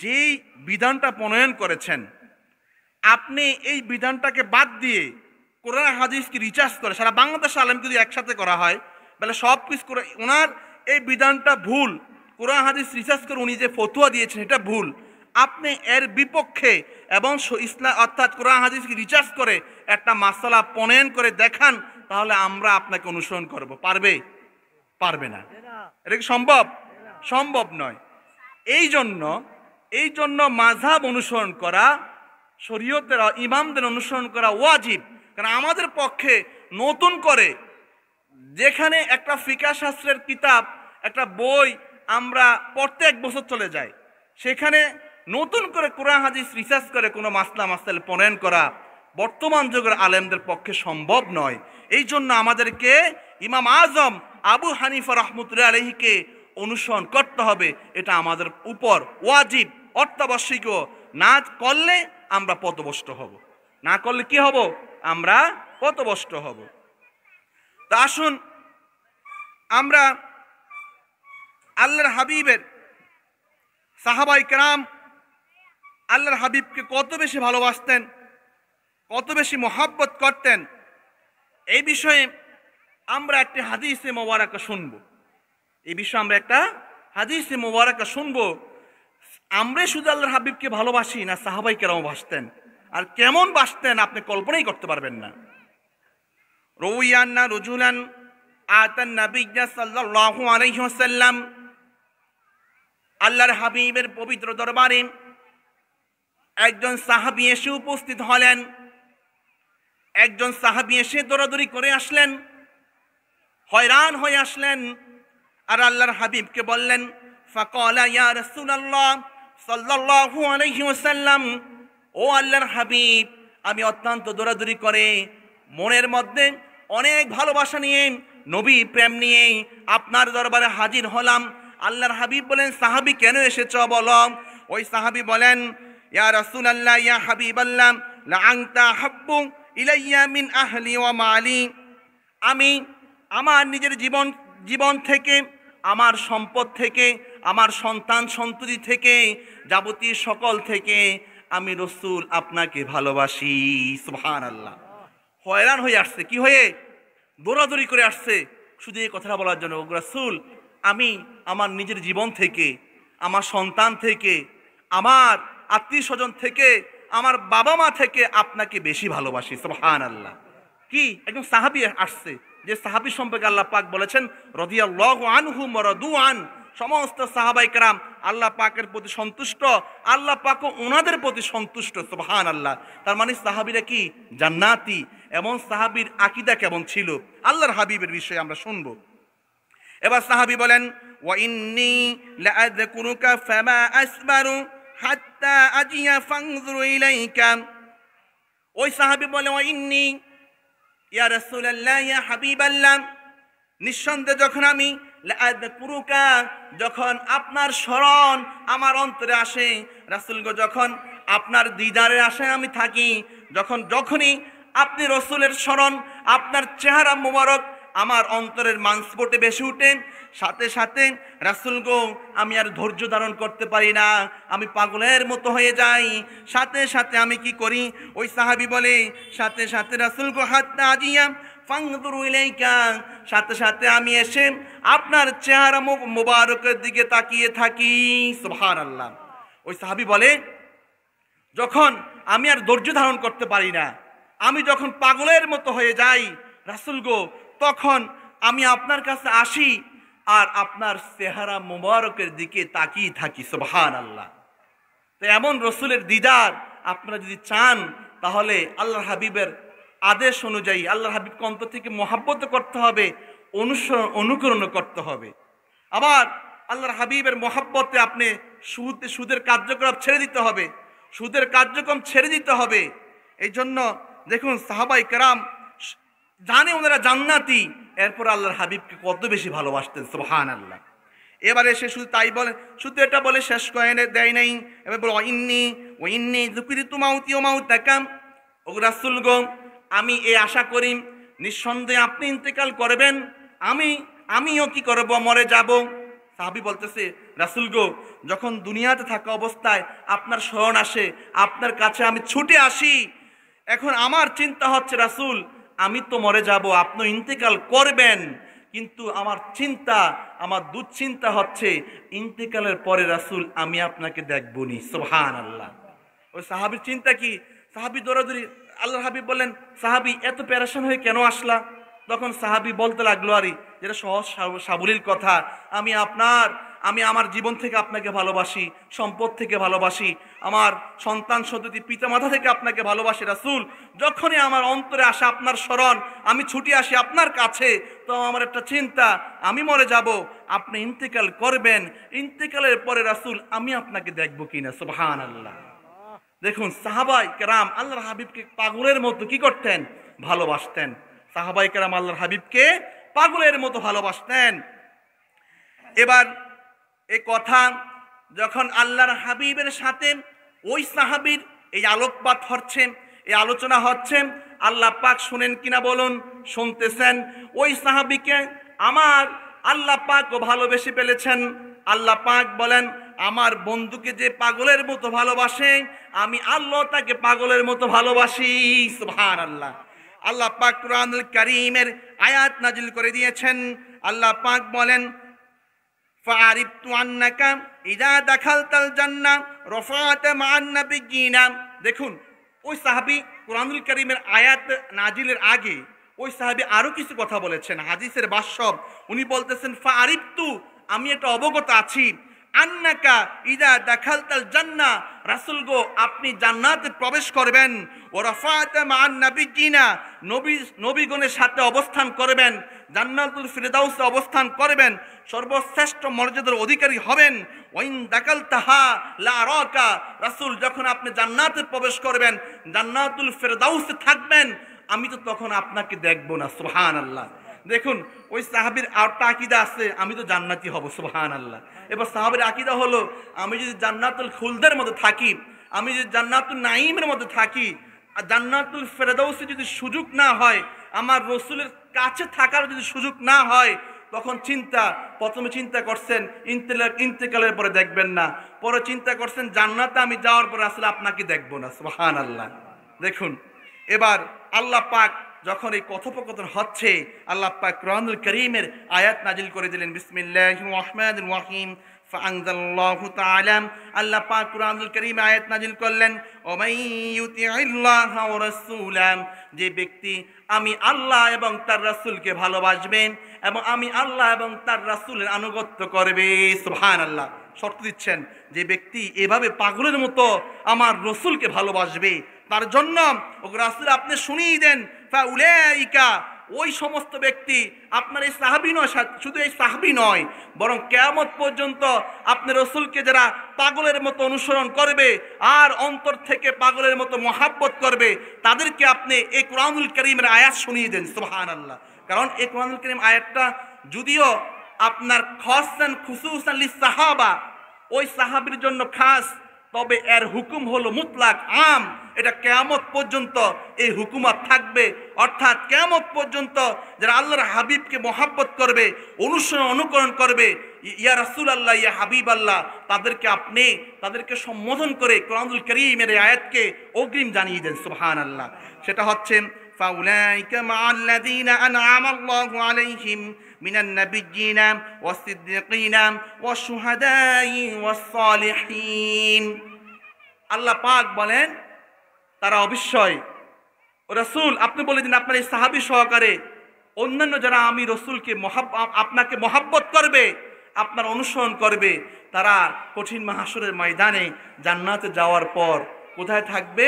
যেই বিধানটা প্রণয়ন করেছেন, আপনি এই বিধানটাকে বাদ দিয়ে কোরআন হাদিসকে রিসার্চ করে সারা বাংলাদেশ আলেমকে যদি একসাথে করা হয়, তাহলে সব কিছু করে ওনার এই বিধানটা ভুল, কোরআন হাদিস রিসার্চ করে উনি যে ফতোয়া দিয়েছেন এটা ভুল, আপনি এর বিপক্ষে এবং ইসলাম অর্থাৎ কোরআন হাদিসকে রিসার্চ করে একটা মাসালা প্রণয়ন করে দেখান, তাহলে আমরা আপনাকে অনুসরণ করব। পারবে? পারবে না। এটা কি সম্ভব? সম্ভব নয়। এই জন্য মাযহাব অনুসরণ করা, শরীয়তের ইমামদের অনুসরণ করা ওয়াজিব। কারণ আমাদের পক্ষে নতুন করে যেখানে একটা ফিকাহ শাস্ত্রের কিতাব, একটা বই আমরা প্রত্যেক বছর চলে যাই, সেখানে নতুন করে কোরআন হাদিস রিসার্চ করে কোনো মাসলা মাসাইল প্রণয়ন করা বর্তমান যুগের আলেমদের পক্ষে সম্ভব নয়। এই জন্য আমাদেরকে ইমাম আজম আবু হানিফা রাহমাতুল্লাহি আলাইহিকে অনুসরণ করতে হবে। এটা আমাদের উপর ওয়াজিব, অত্যাবশ্যকীয়। না করলে আমরা পথভ্রষ্ট হব, না করলে কি হব? আমরা পথভ্রষ্ট হব। তা আসুন আমরা আল্লাহর হাবিবের সাহাবায়ে কেরাম আল্লাহর হাবিবকে কত বেশি ভালোবাসতেন, কত বেশি মহব্বত করতেন, এই বিষয়ে আমরা একটা হাদিসে মোবারকা শুনব। এই বিষয়ে আমরা একটা হাদিসে মোবারকা শুনব। আমরা শুধু আল্লাহর হাবিবকে ভালোবাসি না, সাহাবায়ে কেরাম বাসতেন। আর কেমন বাসতেন আপনি কল্পনাই করতে পারবেন না। রুইয়ান্না রজুলান আতান নবিয়্যা সাল্লাল্লাহু আলাইহি ওয়াসাল্লাম, আল্লাহর হাবিবের পবিত্র দরবারে একজন সাহাবী এসে উপস্থিত হলেন। একজন সাহাবী এসে দৌড়াদৌড়ি করে আসলেন, হয়রান হয়ে আসলেন। আর আল্লাহর হাবিবকে বললেন, ফাকালা ইয়া রাসূলুল্লাহ সাল্লাল্লাহু আলাইহি ওয়াসাল্লাম, ও আল্লাহর হাবিব, আমি অত্যন্ত দৌড়াদৌড়ি করে মনের মধ্যে অনেক ভালোবাসা নিয়ে, নবী প্রেম নিয়ে আপনার দরবারে হাজির হলাম। আল্লাহর হাবিব বলেন, সাহাবী কেন এসেছ বলো? ওই সাহাবী বলেন, ইয়া রাসূলুল্লাহ ইয়া হাবিবাল্লাহ, লা আনতা হাব্বু ইলাইয়া মিন আহলি ওয়া মালি। আমি আমার নিজের জীবন থেকে, আমার সম্পদ থেকে, আমার সন্তান সন্ততি থেকে, যাবতীয় সকল থেকে আমি রাসূল আপনাকে ভালোবাসি। সুবহানাল্লাহ। হয়রান হয়ে আসছে, কি হয়ে? দৌড়াদৌড়ি করে আসছে শুধু এই কথাটা বলার জন্য, রাসূল আমি আমার নিজের জীবন থেকে, আমার সন্তান থেকে, আমার আত্মীয় স্বজন থেকে, আমার বাবা মা থেকে আপনাকে বেশি ভালোবাসি। সুবহানাল্লাহ। কি একজন সাহাবী আসছে, যে সাহাবী সম্পর্কে আল্লাহ পাক বলেছেন রাদিয়াল্লাহু আনহুম ওয়া রাদু আন, সমস্ত সাহাবায়ে কেরাম আল্লাহ পাকের প্রতি সন্তুষ্ট, আল্লাহ পাকও ওনাদের প্রতি সন্তুষ্ট। সুবহানাল্লাহ। তার মানে সাহাবীরা কি জান্নাতি। এমন সাহাবীর আকীদা কেমন ছিল আল্লাহর হাবিবের বিষয়ে আমরা শুনব। এবার সাহাবী বলেন, ওয়া ইন্নী লাআযকুরুকা ফামা আসবারু হাত্তা আজিয়া ফানজুরু ইলাইকা। ওই সাহাবী বলে, ওয়া ইন্নী ইয়া রাসূলুল্লাহ ইয়া হাবিবাল্লাহ, নিঃসন্দেহে যখন আমি লাআযকুরুকা, যখন আপনার স্মরণ আমার অন্তরে আসে, রাসূল গো যখন আপনার দিদারে আসে আমি থাকি, যখনই আপনি রাসূলের স্মরণ, আপনার চেহারা মোবারক আমার অন্তরের মাংসপটে বেশি উঠে, সাথে সাথে রাসূল গো আমি আর ধৈর্য ধারণ করতে পারি না, আমি পাগলের মতো হয়ে যাই। সাথে সাথে আমি কি করি? ওই সাহাবী বলে, সাথে সাথে রাসূল গো হাত্তা আজিয়া ফানজুরু ইলাইকা, সাথে সাথে আমি এসে আপনার চেহারা মোবারকের দিকে তাকিয়ে থাকি। সুবহানাল্লাহ। ওই সাহাবী বলে, যখন আমি আর ধৈর্য ধারণ করতে পারি না, আমি যখন পাগলের মতো হয়ে যাই রাসূল গো, তখন আমি আপনার কাছে আসি আর আপনার চেহারা মোবারকের দিকে তাকিয়ে থাকি। সুবহানাল্লাহ। তো এমন রাসূলের দিদার আপনারা যদি চান, তাহলে আল্লাহর হাবিবের আদেশ অনুযায়ী আল্লাহর হাবিবকে অন্তর থেকে মহব্বত করতে হবে, অনুকরণ করতে হবে। আবার আল্লাহর হাবিবের মহব্বতে আপনি সুদের কার্যক্রম ছেড়ে দিতে হবে, সুদের কার্যক্রম ছেড়ে দিতে হবে। এই জন্য দেখুন সাহাবায়ে কেরাম জানে ওনারা জান্নাতি, এরপর আল্লাহর হাবিবকে কত বেশি ভালোবাসতেন। সুবহানাল্লাহ। এবারে সে শুধু তাই বলে, শুধু এটা বলে শেষ করে দেয় নাই। এবার বলে, ওয়া ইন্নী যুকিরিতু মাউতি ওয়া মাউতাকা, ও রাসূল গো আমি এই আশা করি নিঃসন্দেহে আপনি ইন্তেকাল করবেন, আমিও কি করব? মরে যাব। সাহাবী বলতেছে, রাসূল গো যখন দুনিয়াতে থাকা অবস্থায় আপনার স্মরণ আসে, আপনার কাছে আমি ছুটে আসি। এখন আমার চিন্তা হচ্ছে রাসূল আমি তো মরে যাব, আপনি ইন্তেকাল করবেন, কিন্তু আমার দুশ্চিন্তা হচ্ছে ইন্তেকালের পরে রাসূল আমি আপনাকে দেখবনি। সুবহানাল্লাহ। ওই সাহাবীর চিন্তা কি? সাহাবী দৌড়াদৌড়ি, আল্লাহর হাবিব বললেন, সাহাবী এত প্যারেশান হয়ে কেন আসলা? তখন সাহাবী বলতে লাগলো, আরে যেটা সহজ সাবলীল কথা, আমি আমার জীবন থেকে আপনাকে ভালোবাসি, সম্পদ থেকে ভালোবাসি, আমার সন্তান সন্ততি পিতামাতা থেকে আপনাকে ভালোবাসি রাসূল। যখনই আমার অন্তরে আসে আপনার স্মরণ, আমি ছুটে আসি আপনার কাছে, তো আমার একটা চিন্তা, আমি মরে যাব, আপনি ইন্তেকাল করবেন, ইন্তেকালের পরে রাসূল আমি আপনাকে দেখব কিনা। সুবহানাল্লাহ। দেখুন সাহাবায়ে কেরাম আল্লাহর হাবিবকে পাগলের মতো কি করতেন? ভালোবাসতেন। সাহাবায়ে কেরাম আল্লাহর হাবিবকে পাগলের মতো ভালোবাসতেন। এবার এই কথা যখন আল্লাহর হাবিবের সাথে ওই সাহাবীর এই আলোকপাত হচ্ছে, এই আলোচনা হচ্ছে, আল্লাহ পাক শুনেন কিনা বলুন? শুনতেছেন। ওই সাহাবীকে আমার আল্লাহ পাকও ভালোবেসে ফেলেছেন। আল্লাহ পাক বলেন, আমার বন্ধুকে যে পাগলের মতো ভালোবাসে, আমি আল্লাহ তাকে পাগলের মতো ভালোবাসি। সুবহানাল্লাহ। আল্লাহ পাক কুরআনুল কারীমের আয়াত নাজিল করে দিয়েছেন। আল্লাহ পাক বলেন, ফাআরিফতু আন্নাকা ইযা দাখালতাল জান্নাহ রাফা'তা মা'আন নাবিয়্যিনা। দেখুন, ওই সাহাবী কুরআনুল কারীমের আয়াত নাজিলের আগে ওই সাহাবী আরো কিছু কথা বলেছেন, হাদিসের ভাষ্য। উনি বলতেছেন, ফাআরিফতু, আমি এটা অবগত আছি, আন্নাকা ইযা দাখালতাল জান্নাহ, রাসূল গো আপনি জান্নাতে প্রবেশ করবেন, ওয়া রাফা'তা মা'আন নাবিয়্যিনা, নবীগণের সাথে অবস্থান করবেন, জান্নাতুল ফিরদাউসে অবস্থান করবেন, সর্বশ্রেষ্ঠ মর্যাদার অধিকারী হবেন। ওয়াইন দাকালতাহা লা আরাকা, রাসূল যখন আপনি জান্নাতে প্রবেশ করবেন, জান্নাতুল ফিরদাউসে থাকবেন, আমি তো তখন আপনাকে দেখব না। সুবহানাল্লাহ। দেখুন, ওই সাহাবীর আরেকটা আকীদা আছে, আমি তো জান্নাতি হব। সুবহানাল্লাহ। এবার সাহাবীর আকীদা হলো, আমি যদি জান্নাতুল খুলদের মধ্যে থাকি, আমি যদি জান্নাতুল নাঈমের মধ্যে থাকি, আর জান্নাতুল ফিরদাউসে যদি সুযোগ না হয়, আমার রাসূলের কাছে থাকার যদি সুযোগ না হয়, তখন প্রথমে চিন্তা করছেন ইন্তেকালের পরে দেখবেন না, পরে চিন্তা করছেন জান্নাতে আমি যাওয়ার পরে আসলে আপনাকে দেখব না। সুবহানাল্লাহ। দেখুন, এবার আল্লাহ পাক যখন এই কথোপকথন হচ্ছে, আল্লাহ পাক কুরআনুল কারীমের আয়াত নাজিল করে দিলেন। বিসমিল্লাহির রহমানির রহিম। ফাআনজালাল্লাহু তাআলা, আল্লাহ পাক কুরআনুল কারীমে আয়াত নাজিল করলেন, ওমাই ইউতিইল্লাহা ওয়া রাসূলা, যে ব্যক্তি আমি আল্লাহ এবং তার রাসূলকে ভালোবাসবেন এবং আমি আল্লাহ এবং তার রাসূলের আনুগত্য করবে। সুবহানাল্লাহ। শর্ত দিচ্ছেন, যে ব্যক্তি এভাবে পাগলের মতো আমার রাসূলকে ভালোবাসবে, তার জন্য ও রাসূল আপনি শুনিয়ে দেন, ফাউলাইকা, ওই সমস্ত ব্যক্তি, আপনার এই সাহাবী নয়, শুধু এই সাহাবী নয়, বরং কিয়ামত পর্যন্ত আপনি রাসূলকে যারা পাগলের মতো অনুসরণ করবে আর অন্তর থেকে পাগলের মতো মহাব্বত করবে, তাদেরকে আপনি এই কুরআনুল কারীমের আয়াত শুনিয়ে দেন। সুবহানাল্লাহ। কারণ এই কুরআনুল কারীম আয়াতটা যদিও আপনার খাসান খুসুসান লিস সাহাবা, ওই সাহাবীর জন্য খাস, তবে এর হুকুম হলো মুতলাক, আম। এটা কিয়ামত পর্যন্ত এই হুকুমত থাকবে। অর্থাৎ কিয়ামত পর্যন্ত যারা আল্লাহর হাবিবকে মহাব্বত করবে, অনুকরণ করবে, ইয়া রাসূলুল্লাহ, ইয়া হাবিবাল্লাহ, তাদেরকে সম্বোধন করে কুরআনুল কারীমের আয়াতকে অগ্রিম জানিয়ে দেন। সুবহানাল্লাহ। সেটা হচ্ছে, ফাউলাইকা মাআল্লাযীনা আনআমাল্লাহু আলাইহিম মিনান নাবিয়্যিনা ওয়াস-সিদ্দীকিনা ওয়াশ-শুহাদাই ওয়াস-সালিহিন। আল্লাহ পাক বলেন, তারা অবশ্যই, রাসূল আপনি বলে দিন আপনার এই সাহাবী সহকারে অন্যান্য যারা আমি রাসূলকে আপনাকে মহাব্বত করবে, আপনার অনুসরণ করবে, তারা কঠিন মাহশরের ময়দানে জান্নাতে যাওয়ার পর কোথায় থাকবে?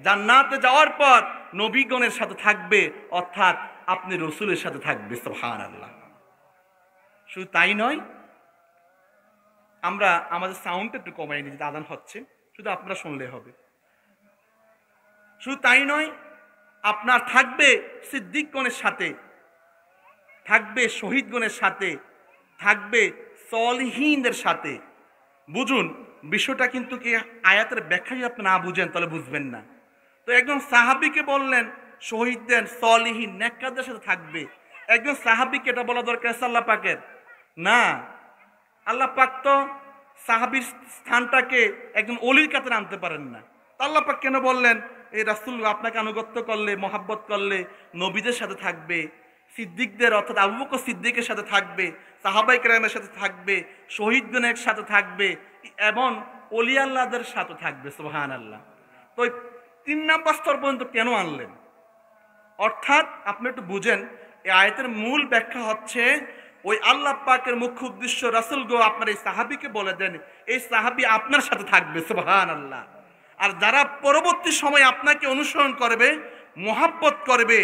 জান্নাতে যাওয়ার পর নবীগণের সাথে থাকবে, অর্থাৎ আপনি রাসূলের সাথে থাকবে। সুবহানাল্লাহ। শুধু তাই নয়, আমরা আমাদের সাউন্ডটা একটু কমাই নিই, যেটা আযান হচ্ছে, শুধু আপনারা শুনলে হবে। শুধু তাই নয়, আপনার থাকবে সিদ্দিকগণের সাথে, থাকবে শহীদগণের সাথে, থাকবে সলিহিনদের সাথে। বুঝুন বিষয়টা, কিন্তু কি আয়াতের ব্যাখ্যা যদি আপনি না বুঝেন তাহলে বুঝবেন না। তো একজন সাহাবীকে বললেন শহীদদের, সলিহিন, নেককারদের সাথে থাকবে। একজন সাহাবীকে এটা বলা দরকার আছে আল্লাহ পাকের? না। আল্লাহ পাক তো সাহাবীর স্থানটাকে একজন ওলির কাতারে আনতে পারেন না। আল্লাহ পাক কেন বললেন, এই রাসূল আপনাকে আনুগত্য করলে, মহাব্বত করলে নবীদের সাথে থাকবে, সিদ্দিকদের অর্থাৎ আবু বকর সিদ্দিকের সাথে থাকবে, সাহাবায়ে কেরামের সাথে থাকবে, শহীদগণের সাথে থাকবে এবং ওলি আল্লাহদের সাথে থাকবে। সুবহানাল্লাহ। তো 3 নাম্বার স্তর পর্যন্ত কেন আনলেন? অর্থাৎ আপনি একটু বুঝেন, এই আয়াতের মূল ব্যাখ্যা হচ্ছে, ওই আল্লাহ পাকের মুখ্য উদ্দেশ্য, রাসূল গো আপনার এই সাহাবীকে বলে দেন, এই সাহাবী আপনার সাথে থাকবে। সুবহানাল্লাহ। আর যারা পরবর্তী সময় আপনাকে অনুসরণ করবে, মহাব্বত করবে,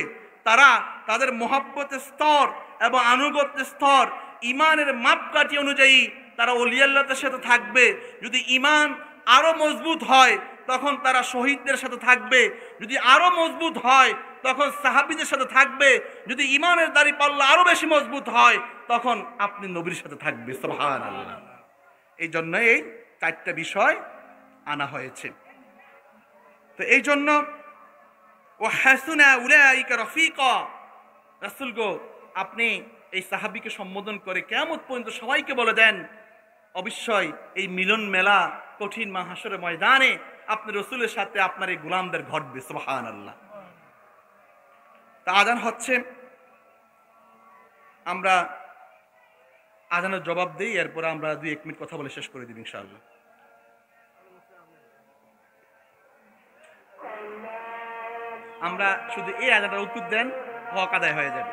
তাদের মহাব্বতের স্তর এবং আনুগত্যের স্তর ইমানের মাপকাঠি অনুযায়ী তারা ওলি আল্লাহদের সাথে থাকবে। যদি ইমান আরো মজবুত হয় তখন তারা শহীদদের সাথে থাকবে, যদি আরো মজবুত হয় তখন সাহাবীদের সাথে থাকবে। যদি ঈমানের দাঁড়িপাল্লা আরো বেশি মজবুত হয় তখন আপনি নবীর সাথে থাকবে। সুবহানাল্লাহ। এই জন্য এই 4টা বিষয় আনা হয়েছে। তো এই জন্য ও হাসুনা উলাইকা রাফিকা, রাসূল গো আপনি এই সাহাবীকে সম্বোধন করে কিয়ামত পর্যন্ত সবাইকে বলে দেন, অবশ্যই এই মিলন মেলা কঠিন মাহশরের ময়দানে আপনি রাসূলের সাথে আপনার এই গোলামদের ঘটবে। সুবহানাল্লাহ। তা আযান হচ্ছে, আমরা আযানের জবাব দেই, এরপর আমরা 2-1 মিনিট কথা বলে শেষ করে দিব ইনশাআল্লাহ। আমরা শুধু এই আযানটার উত্তর দেন, হক আদায় হয়ে যাবে।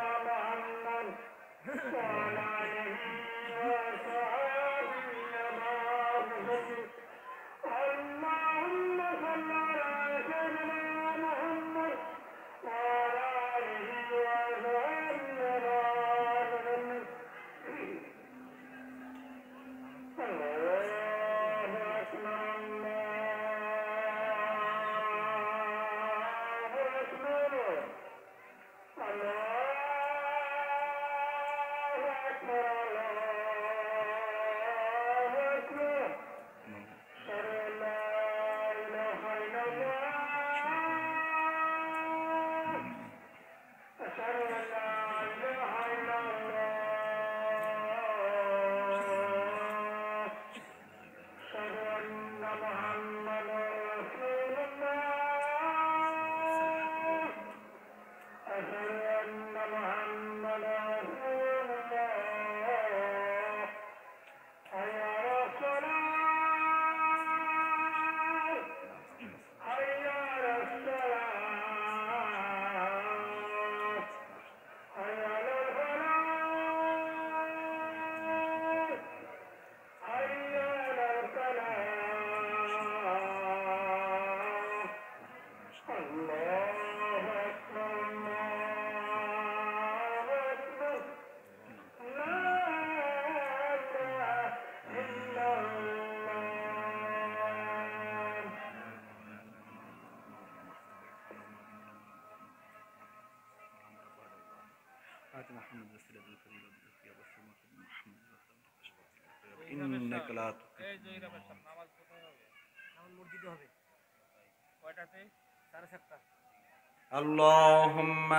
اللهم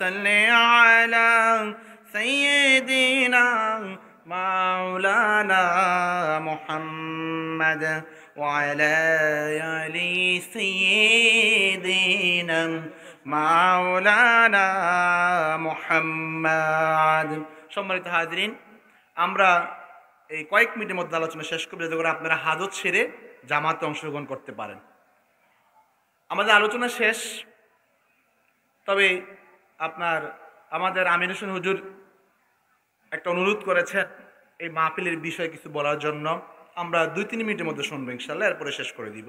صل على سيدنا مولانا محمد وعلى آل سيدنا مولانا محمد। সম্মানিত হাজিরিন, আমরা এই কয়েক মিনিটের মধ্যে আলোচনা শেষ করব যাতে করে আপনারা হাজত সেরে জামাতে অংশগ্রহণ করতে পারেন। আমাদের আলোচনা শেষ, তবে আমাদের আমির হোসেন হুজুর একটা অনুরোধ করেছেন এই মাহফিলের বিষয়ে কিছু বলার জন্য। আমরা 2-3 মিনিটের মধ্যে শুনবো ইনশাআল্লাহ, এরপরে শেষ করে দিব।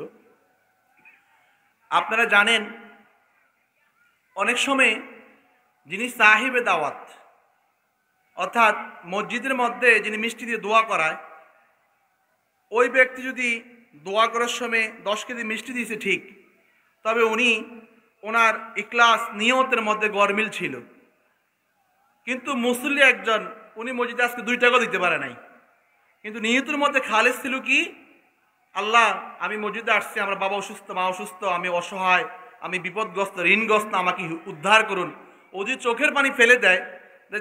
আপনারা জানেন অনেক সময় যিনি সাহিবে দাওয়াত, অর্থাৎ মসজিদের মধ্যে যিনি মিষ্টি দিয়ে দোয়া করায়, ওই ব্যক্তি যদি দোয়া করার সময় 10 কেজি মিষ্টি দিয়েছে ঠিক, তবে ওনার ইখলাস নিয়তের মধ্যে গরমিল ছিল। কিন্তু মুসল্লি একজন, উনি মসজিদে আজকে 2 টাকাও দিতে পারে নাই, কিন্তু নিয়তের মধ্যে খালেস ছিল কি, আল্লাহ আমি মসজিদে আসছি, আমার বাবা অসুস্থ, মা অসুস্থ, আমি অসহায়, আমি বিপদগ্রস্ত, ঋণগ্রস্ত, আমাকে উদ্ধার করুন। ও যদি চোখের পানি ফেলে দেয়,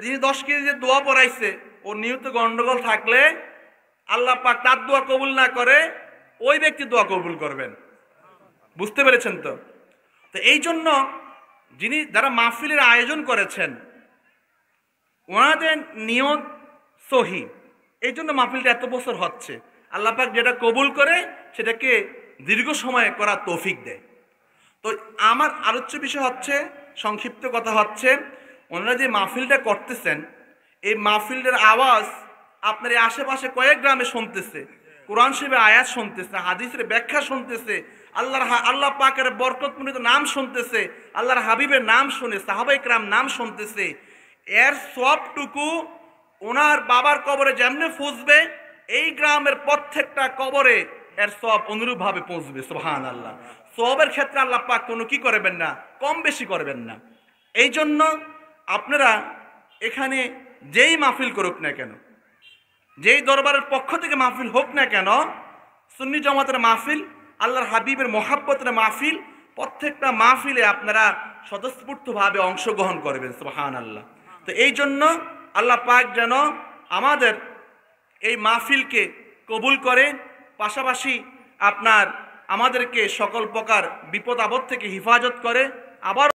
যিনি 10 কেজি যে দোয়া পড়াইছে ওর নিয়ত গন্ডগোল থাকলে আল্লাহ পাক তার দোয়া কবুল না করে ওই ব্যক্তি দোয়া কবুল করবেন। বুঝতে পেরেছেন তো? তো এই জন্য যারা মাহফিলের আয়োজন করেছেন ওনাদের নিয়ত সহি, এই জন্য মাহফিলটা এত বছর হচ্ছে। আল্লাহ পাক যেটা কবুল করে সেটাকে দীর্ঘ সময় করার তৌফিক দেয়। তো আমার আলোচ্য বিষয় হচ্ছে, সংক্ষিপ্ত কথা হচ্ছে, ওনারা যে মাহফিলটা করতেছেন এই মাহফিলটার আওয়াজ আপনার এই আশেপাশে কয়েক গ্রামে শুনতেছে, কোরআন শরীফের আয়াত শুনতেছে, হাদিসের ব্যাখ্যা শুনতেছে, আল্লাহ পাকের বরকতমণ্ডিত নাম শুনতেছে, আল্লাহর হাবিবের নাম শুনে, সাহাবায়ে কেরাম নাম শুনতেছে। এর সবটুকু ওনার বাবার কবরে যেমনে পৌঁছবে, এই গ্রামের প্রত্যেকটা কবরে এর সব অনুরূপভাবে পৌঁছবে। সুবহানাল্লাহ। সওয়াবের ক্ষেত্রে আল্লাহ পাক কোনো কি করবেন না, কম বেশি করবেন না। এই জন্য আপনারা এখানে যেই মাহফিল করুক না কেন, যেই দরবারের পক্ষ থেকে মাহফিল হোক না কেন, সুন্নি জামাতের মাহফিল, আল্লাহর হাবিবের মহাব্বতের মাহফিল, প্রত্যেকটা মাহফিলে আপনারা স্বতঃস্ফূর্তভাবে অংশগ্রহণ করবেন। সুবহানাল্লাহ। তো এই জন্য আল্লাহ পাক যেন আমাদের এই মাহফিলকে কবুল করে, পাশাপাশি আমাদেরকে সকল প্রকার বিপদ আপদ থেকে হেফাজত করে। আবার